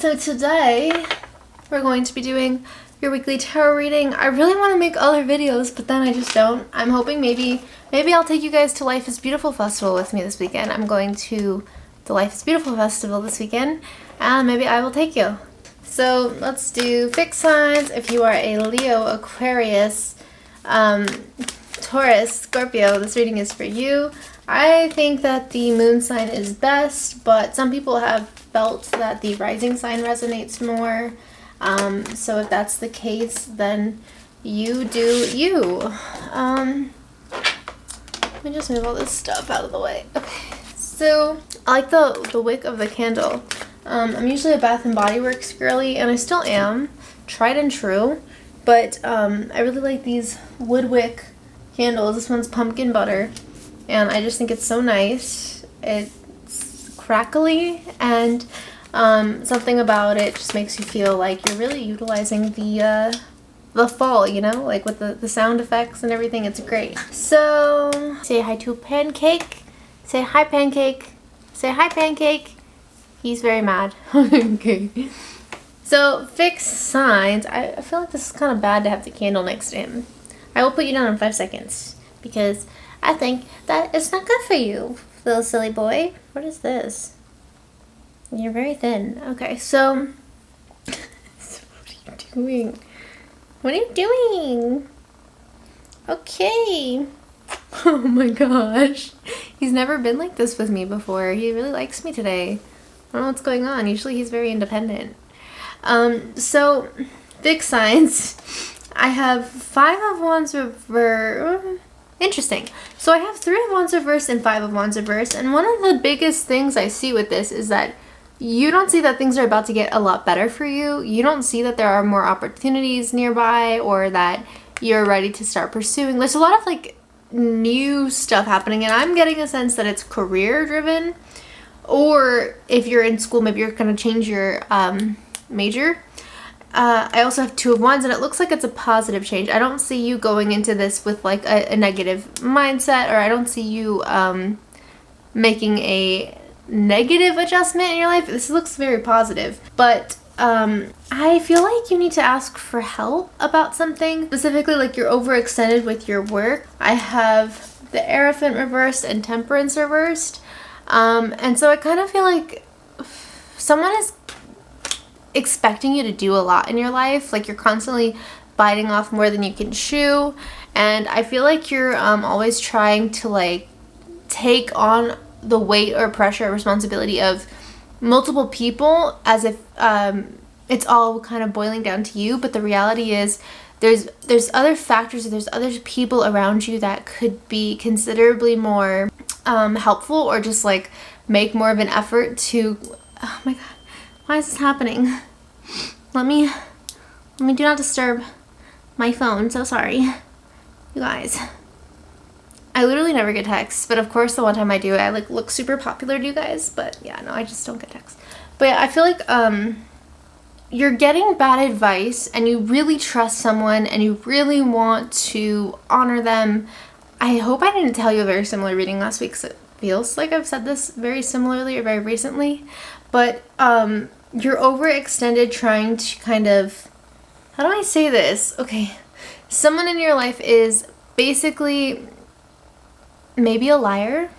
So today we're going to be doing your weekly tarot reading. I really want to make other videos, but then I just don't. I'm hoping maybe I'll take you guys to Life is Beautiful Festival with me this weekend. I'm going to the Life is Beautiful Festival this weekend, and maybe I will take you. So let's do fixed signs. If you are a Leo, Aquarius, Taurus, Scorpio, this reading is for you. I think that the moon sign is best, but some people have felt that the rising sign resonates more. So if that's the case, then you do you. Let me just move all this stuff out of the way. Okay, so I like the wick of the candle. I'm usually a Bath and Body Works girly, and I still am, tried and true, but I really like these wood wick candles. This one's pumpkin butter, and I just think it's so nice. It's crackly, and something about it just makes you feel like you're really utilizing the fall, you know, like with the sound effects and everything. It's great. So say hi to Pancake. Say hi, Pancake. Say hi, Pancake. He's very mad. Okay. So fixed signs. I feel like this is kind of bad to have the candle next to him. I will put you down in 5 seconds because I think that it's not good for you, little silly boy. What is this? You're very thin. Okay, so what are you doing? What are you doing? Okay. Oh my gosh. He's never been like this with me before. He really likes me today. I don't know what's going on. Usually he's very independent. So fixed signs. I have 5 of Wands reversed. Interesting. So I have 3 of Wands reversed and 5 of Wands reversed. And one of the biggest things I see with this is that you don't see that things are about to get a lot better for you. You don't see that there are more opportunities nearby or that you're ready to start pursuing. There's a lot of like new stuff happening, and I'm getting a sense that it's career driven. Or if you're in school, maybe you're going to change your major. I also have 2 of Wands, and it looks like it's a positive change. I don't see you going into this with like a negative mindset, or I don't see you making a negative adjustment in your life. This looks very positive, but I feel like you need to ask for help about something. Specifically, like you're overextended with your work. I have the Hierophant reversed and Temperance reversed. And so I kind of feel like someone is expecting you to do a lot in your life. Like you're constantly biting off more than you can chew. And I feel like you're always trying to like take on the weight or pressure or responsibility of multiple people as if it's all kind of boiling down to you. But the reality is there's other factors, there's other people around you that could be considerably more helpful or just like make more of an effort to, oh my god, why is this happening? Let me do not disturb my phone. So sorry, you guys. I literally never get texts, but of course the one time I do, I like look super popular to you guys. But yeah, no, I just don't get texts. But yeah, I feel like you're getting bad advice and you really trust someone and you really want to honor them. I hope I didn't tell you a very similar reading last week, because it feels like I've said this very similarly or very recently. But you're overextended trying to kind of, how do I say this? Okay, someone in your life is basically maybe a liar.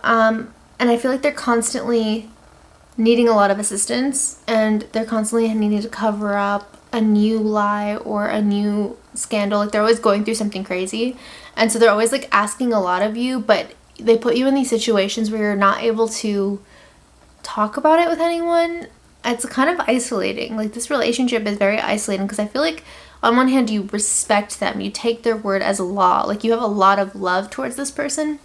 And I feel like they're constantly needing a lot of assistance, and they're constantly needing to cover up a new lie or a new scandal. Like they're always going through something crazy, and so they're always like asking a lot of you, but they put you in these situations where you're not able to talk about it with anyone. It's kind of isolating. Like this relationship is very isolating, because I feel like on one hand you respect them, you take their word as law, like you have a lot of love towards this person,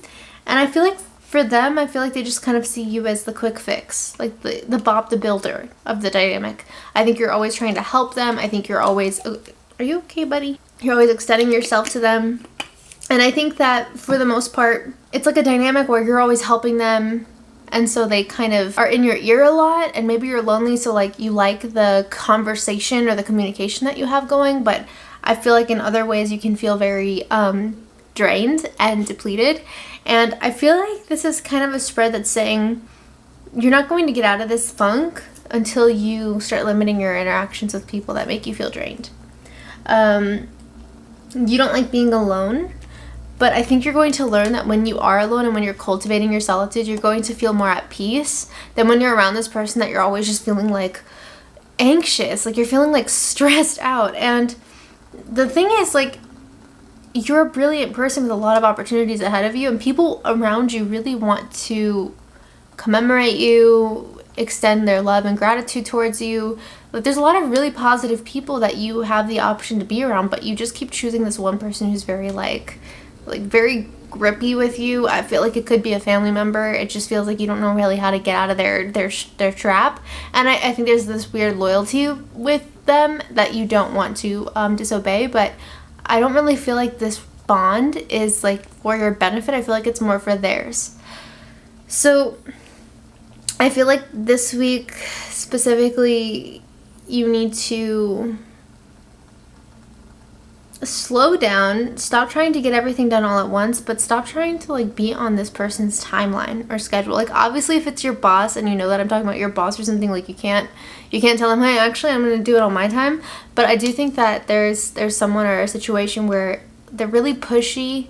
and I feel like for them, I feel like they just kind of see you as the quick fix, like the Bob the Builder of the dynamic. I think you're always trying to help them. I think you're always, are you okay, buddy? You're always extending yourself to them. And I think that for the most part, it's like a dynamic where you're always helping them. And so they kind of are in your ear a lot, and maybe you're lonely, so like you like the conversation or the communication that you have going, but I feel like in other ways you can feel very drained and depleted. And I feel like this is kind of a spread that's saying you're not going to get out of this funk until you start limiting your interactions with people that make you feel drained. You don't like being alone, but I think you're going to learn that when you are alone and when you're cultivating your solitude, you're going to feel more at peace than when you're around this person that you're always just feeling like anxious, like you're feeling like stressed out. And the thing is, like, you're a brilliant person with a lot of opportunities ahead of you, and people around you really want to commemorate you, extend their love and gratitude towards you. Like, there's a lot of really positive people that you have the option to be around, but you just keep choosing this one person who's very like very grippy with you. I feel like it could be a family member. It just feels like you don't know really how to get out of their trap. And I think there's this weird loyalty with them that you don't want to disobey, but I don't really feel like this bond is like for your benefit. I feel like it's more for theirs. So I feel like this week specifically, you need to slow down, stop trying to get everything done all at once, but stop trying to like be on this person's timeline or schedule. Like, obviously if it's your boss and you know that I'm talking about your boss or something, like you can't tell them, hey, actually I'm going to do it on my time. But I do think that there's someone or a situation where they're really pushy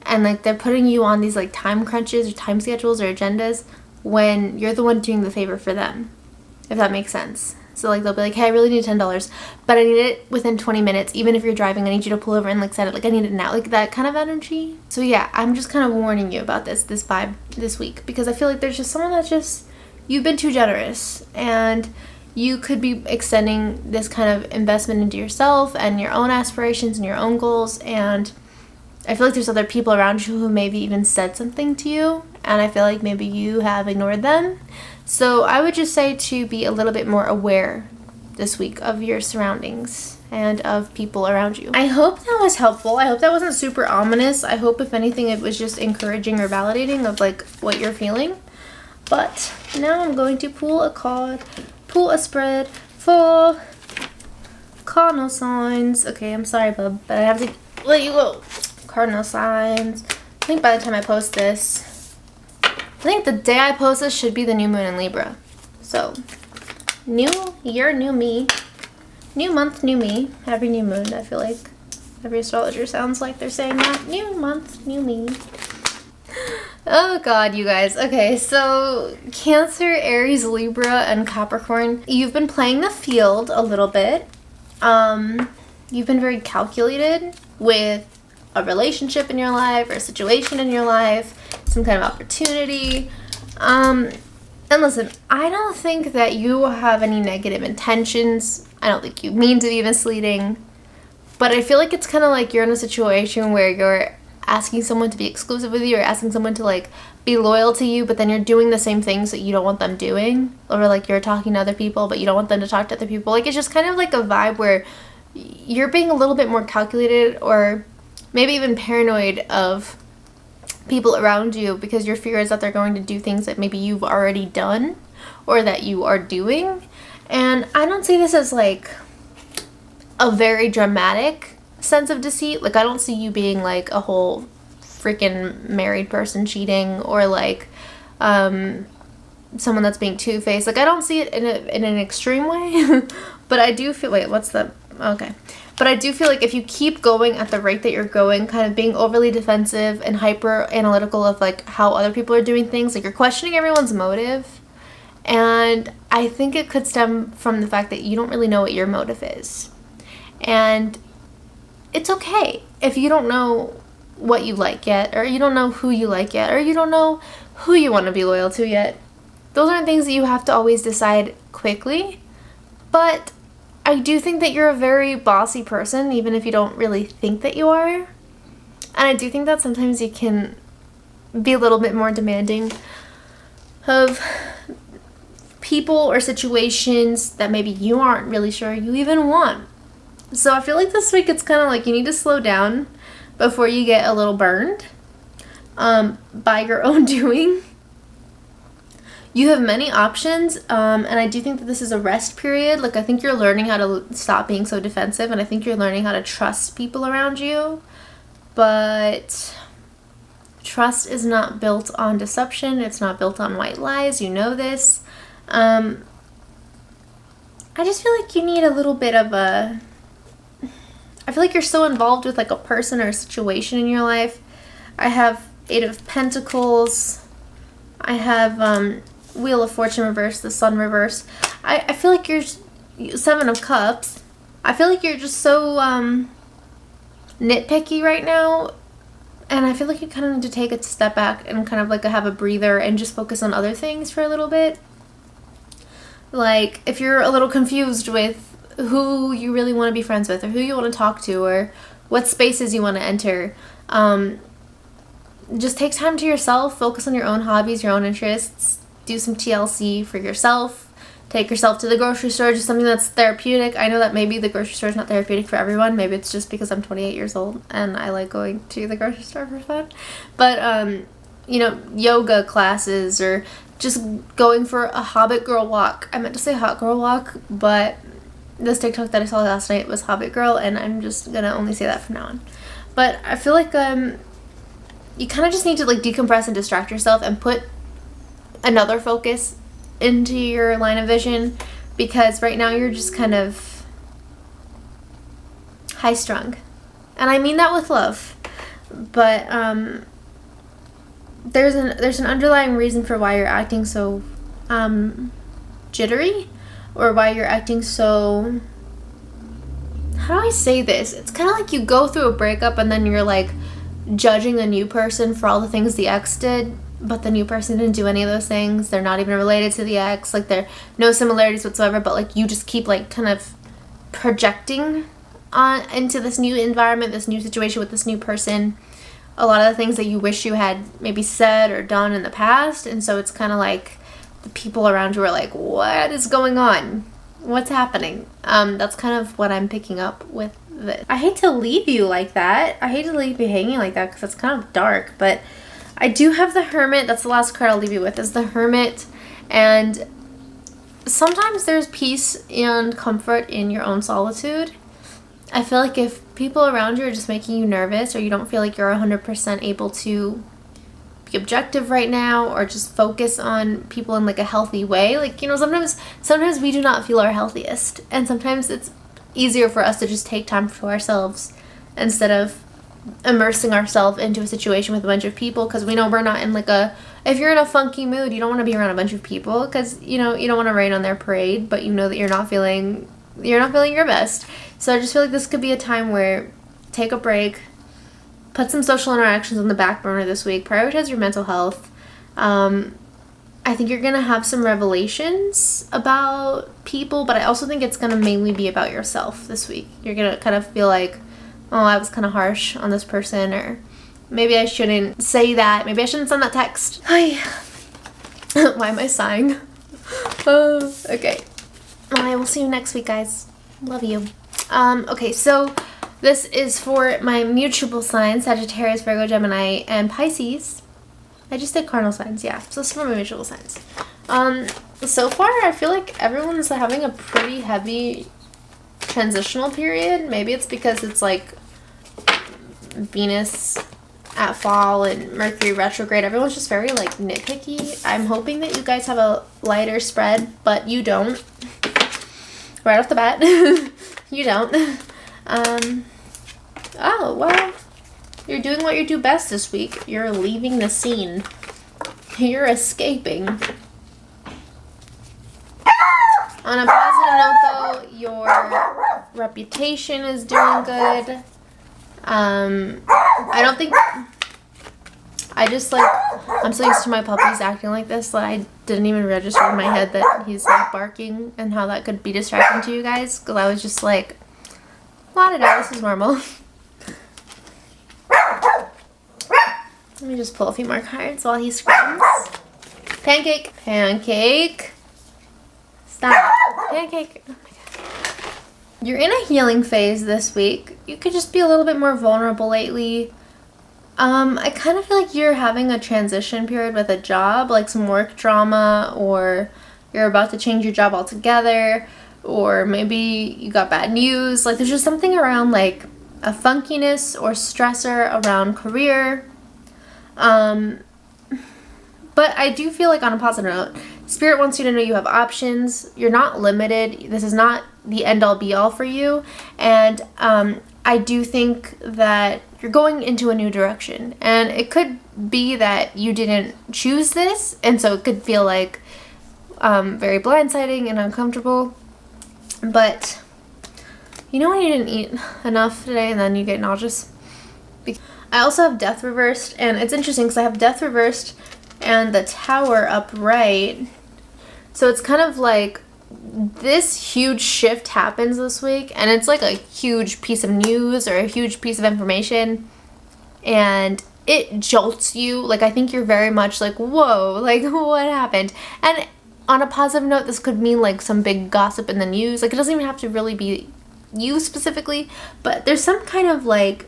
and like they're putting you on these like time crunches or time schedules or agendas when you're the one doing the favor for them, if that makes sense. So like they'll be like, hey, I really need $10, but I need it within 20 minutes. Even if you're driving, I need you to pull over and like set it. Like, I need it now. Like that kind of energy. So yeah, I'm just kind of warning you about this vibe this week, because I feel like there's just someone that's just, you've been too generous, and you could be extending this kind of investment into yourself and your own aspirations and your own goals. And I feel like there's other people around you who maybe even said something to you, and I feel like maybe you have ignored them. So I would just say to be a little bit more aware this week of your surroundings and of people around you. I hope that was helpful. I hope that wasn't super ominous. I hope, if anything, it was just encouraging or validating of like what you're feeling. But now I'm going to pull a spread for cardinal signs. Okay, I'm sorry, bub, but I have to let you go. Cardinal signs. I think by the time I post this, I think the day I post this should be the new moon in Libra. So, new year, new me. New month, new me. Every new moon, I feel like every astrologer sounds like they're saying that. New month, new me. Oh god, you guys. Okay, so Cancer, Aries, Libra, and Capricorn. You've been playing the field a little bit. You've been very calculated with a relationship in your life or a situation in your life, some kind of opportunity. And listen, I don't think that you have any negative intentions. I don't think you mean to be misleading. But I feel like it's kind of like you're in a situation where you're asking someone to be exclusive with you, or asking someone to like be loyal to you, but then you're doing the same things that you don't want them doing. Or like you're talking to other people, but you don't want them to talk to other people. Like, it's just kind of like a vibe where you're being a little bit more calculated, or maybe even paranoid of people around you, because your fear is that they're going to do things that maybe you've already done or that you are doing. And I don't see this as like a very dramatic sense of deceit. Like, I don't see you being like a whole freaking married person cheating, or like someone that's being two-faced. Like, I don't see it in an extreme way. But I do feel, wait, what's the, okay. But I do feel like if you keep going at the rate that you're going, kind of being overly defensive and hyper analytical of like how other people are doing things, like you're questioning everyone's motive. And I think it could stem from the fact that you don't really know what your motive is. And it's okay if you don't know what you like yet, or you don't know who you like yet, or you don't know who you want to be loyal to yet. Those aren't things that you have to always decide quickly. But I do think that you're a very bossy person, even if you don't really think that you are. And I do think that sometimes you can be a little bit more demanding of people or situations that maybe you aren't really sure you even want. So I feel like this week it's kind of like you need to slow down before you get a little burned by your own doing. You have many options, and I do think that this is a rest period. Like, I think you're learning how to stop being so defensive, and I think you're learning how to trust people around you. But trust is not built on deception. It's not built on white lies. You know this. I just feel like you need a little bit of a... I feel like you're so involved with like a person or a situation in your life. I have 8 of Pentacles. I have Wheel of Fortune reverse, the Sun reverse. I feel like you're 7 of Cups. I feel like you're just so nitpicky right now. And I feel like you kind of need to take a step back and kind of like have a breather and just focus on other things for a little bit. Like, if you're a little confused with who you really want to be friends with or who you want to talk to or what spaces you want to enter, just take time to yourself, focus on your own hobbies, your own interests, do some TLC for yourself, take yourself to the grocery store, just something that's therapeutic. I know that maybe the grocery store is not therapeutic for everyone. Maybe it's just because I'm 28 years old and I like going to the grocery store for fun. But, you know, yoga classes or just going for a Hobbit girl walk. I meant to say hot girl walk, but this TikTok that I saw last night was Hobbit girl, and I'm just gonna only say that from now on. But I feel like you kind of just need to like decompress and distract yourself and put another focus into your line of vision, because right now you're just kind of high strung, and I mean that with love. But there's an underlying reason for why you're acting so jittery, or why you're acting so, how do I say this? It's kind of like you go through a breakup and then you're like judging the new person for all the things the ex did, but the new person didn't do any of those things. They're not even related to the ex. Like, there are no similarities whatsoever, but like you just keep like kind of projecting on into this new environment, this new situation with this new person, a lot of the things that you wish you had maybe said or done in the past. And so it's kind of like the people around you are like, what is going on? What's happening? That's kind of what I'm picking up with this. I hate to leave you like that. I hate to leave you hanging like that because it's kind of dark, but I do have the Hermit. That's the last card I'll leave you with, is the Hermit. And sometimes there's peace and comfort in your own solitude. I feel like if people around you are just making you nervous, or you don't feel like you're 100% able to be objective right now, or just focus on people in like a healthy way, like, you know, sometimes we do not feel our healthiest, and sometimes it's easier for us to just take time for ourselves instead of immersing ourselves into a situation with a bunch of people, because we know we're not in like a, if you're in a funky mood, you don't want to be around a bunch of people, because, you know, you don't want to rain on their parade, but you know that you're not feeling your best. So I just feel like this could be a time where take a break, put some social interactions on the back burner this week, prioritize your mental health. I think you're going to have some revelations about people, but I also think it's going to mainly be about yourself this week. You're going to kind of feel like, oh, I was kind of harsh on this person, or maybe I shouldn't say that. Maybe I shouldn't send that text. Hi. Why am I sighing? Oh, okay. I will see you next week, guys. Love you. Okay, so this is for my mutable signs, Sagittarius, Virgo, Gemini, and Pisces. I just did cardinal signs, yeah. So this is for my mutable signs. So far, I feel like everyone's having a pretty heavy transitional period. Maybe it's because it's like Venus at fall and Mercury retrograde. Everyone's just very like nitpicky. I'm hoping that you guys have a lighter spread, but you don't. Right off the bat. You don't. Oh, well, you're doing what you do best this week. You're leaving the scene. You're escaping. On a positive note, though, your reputation is doing good. I don't think... I'm so used to my puppies acting like this that I didn't even register in my head that he's like barking and how that could be distracting to you guys, because I was just like, la da da, this is normal. Let me just pull a few more cards while he screams. Pancake. Pancake. Stop. Pancake. Oh my God. You're in a healing phase this week. You could just be a little bit more vulnerable lately. I kind of feel like you're having a transition period with a job, like some work drama, or you're about to change your job altogether, or maybe you got bad news. Like, there's just something around like a funkiness or stressor around career. But But I do feel like on a positive note, Spirit wants you to know you have options. You're not limited. This is not the end-all be-all for you. And I do think that you're going into a new direction. And it could be that you didn't choose this. And so it could feel like very blindsiding and uncomfortable. But you know when you didn't eat enough today and then you get nauseous? I also have Death reversed. And it's interesting because I have Death reversed and the Tower upright. So it's kind of like this huge shift happens this week, and it's like a huge piece of news or a huge piece of information, and it jolts you. Like, I think you're very much like, whoa, like, what happened? And on a positive note, this could mean like some big gossip in the news. Like, it doesn't even have to really be you specifically, but there's some kind of like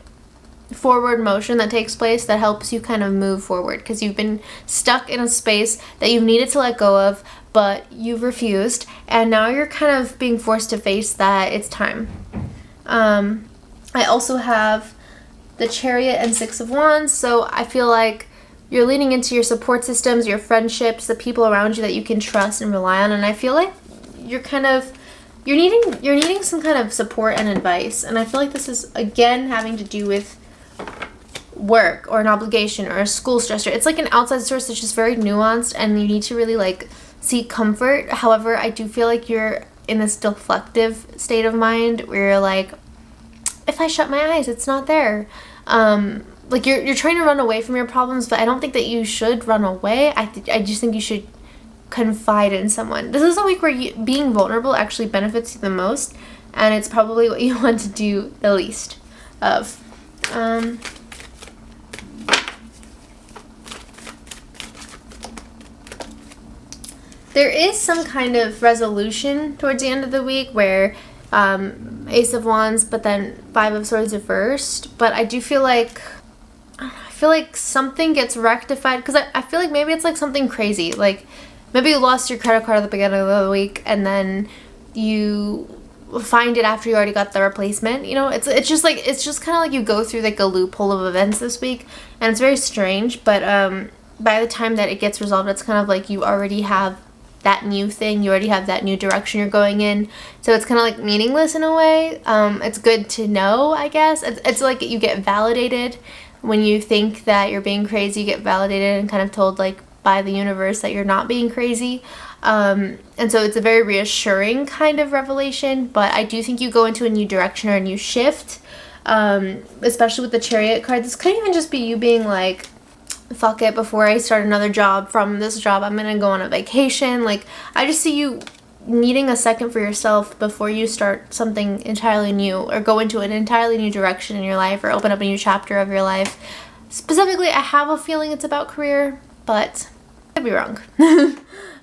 forward motion that takes place that helps you kind of move forward, because you've been stuck in a space that you've needed to let go of, but you've refused, and now you're kind of being forced to face that it's time. I also have the Chariot and Six of Wands, so I feel like you're leaning into your support systems, your friendships, the people around you that you can trust and rely on, and I feel like you're needing some kind of support and advice, and I feel like this is again having to do with work or an obligation or a school stressor. It's like an outside source that's just very nuanced, and you need to really like seek comfort. However, I do feel like you're in this deflective state of mind where you're like, if I shut my eyes, it's not there. Like you're trying to run away from your problems, but I don't think that you should run away. I just think you should confide in someone. This is a week where being vulnerable actually benefits you the most, and it's probably what you want to do the least of. There is some kind of resolution towards the end of the week where Ace of Wands, but then Five of Swords reversed. But I do feel like, something gets rectified, because I feel like maybe it's like something crazy. Like maybe you lost your credit card at the beginning of the week, and then you find it after you already got the replacement. You know, it's just kind of like you go through like a loophole of events this week, and it's very strange. But by the time that it gets resolved, it's kind of like you already have that new thing, you already have that new direction you're going in, so it's kind of like meaningless in a way. It's good to know, I guess. It's like you get validated when you think that you're being crazy. You get validated and kind of told like by the universe that you're not being crazy, and so it's a very reassuring kind of revelation. But I do think you go into a new direction or a new shift, especially with the Chariot card. This could even just be you being like, fuck it, before I start another job, from this job I'm gonna go on a vacation. Like, I just see you needing a second for yourself before you start something entirely new or go into an entirely new direction in your life or open up a new chapter of your life. Specifically, I have a feeling it's about career, but I could be wrong.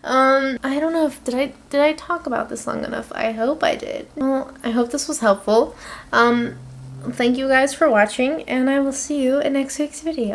I don't know if did I talk about this long enough? I hope I did. Well, I hope this was helpful. Thank you guys for watching, and I will see you in next week's video.